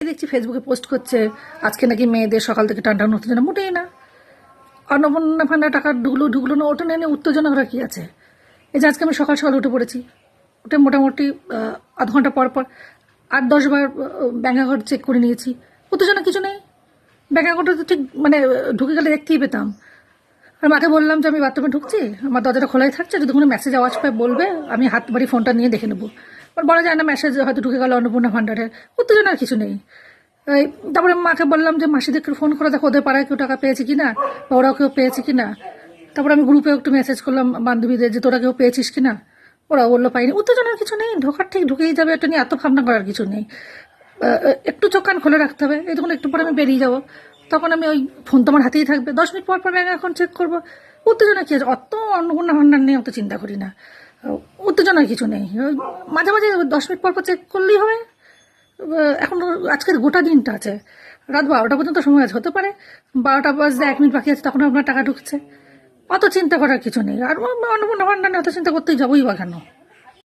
দেখছি ফেসবুকে পোস্ট করছে আজকে নাকি মেয়েদের সকাল থেকে টান টান উত্তেজনা, মোটেই না। অন্নপূর্ণা ভান্ডার টাকা ঢুকলো ঢুকলো না, ওটা নিয়ে উত্তেজনা করা কি আছে? এই যে আজকে আমি সকাল সকাল উঠে পড়েছি, উঠে মোটামুটি আধ ঘন্টা পর পর 8-10 বার ব্যাঙ্ক অ্যাকাউন্ট চেক করে নিয়েছি। উত্তেজনা কিছু নেই। ব্যাঙ্ক অ্যাকাউন্টে তো ঠিক মানে ঢুকে গেলে দেখতেই পেতাম। আর মাকে বললাম যে আমি বাথরুমে ঢুকছি, আমার দরজাটা খোলাই থাকছে, যদি কোনো মেসেজ আওয়াজ পায় বলবে, আমি হাত বাড়ি ফোনটা নিয়ে দেখে নেবো। বলা যায় না মেসেজ হয়তো ঢুকে গেল অন্নপূর্ণা ভান্ডারের, উত্তেজনার কিছু নেই। এই তারপরে মাকে বললাম যে মাসিদেরকে ফোন করে দেখো ওদের পাড়ায় কেউ টাকা পেয়েছে কিনা, বা ওরাও কেউ পেয়েছে কিনা। তারপরে আমি গ্রুপে একটু মেসেজ করলাম বান্ধবীদের যে তোরা কেউ পেয়েছিস কিনা, ওরা বললো পাইনি। উত্তেজনার কিছু নেই, ঢোকার ঠিক ঢুকেই যাবে, এটা নিয়ে এত ভাবনা করার কিছু নেই। একটু চোখ কান খুলে রাখতে হবে। এই তখন একটু পরে আমি বেরিয়ে যাবো, তখন আমি ওই ফোন তো আমার হাতেই থাকবে, 10 মিনিট পর পর ব্যাঙ্ক অ্যাকাউন্ট চেক করবো। উত্তেজনা কী আছে? অত অন্নপূর্ণা ভান্ডার নিয়ে অত চিন্তা করি না। উত্তেজনার কিছু নেই, ওই মাঝে মাঝে 10 মিনিট পর পর চেক করলেই হবে। এখন আজকের গোটা দিনটা আছে, রাত 12টা পর্যন্ত সময় আছে, হতে পারে 12টা বাজতে 1 মিনিট বাকি আছে তখন আপনার টাকা ঢুকছে। অত চিন্তা করার কিছু নেই। আর অন্নপূর্ণা ভান্ডার নিয়ে অত চিন্তা করতেই যাবোই বা কেন?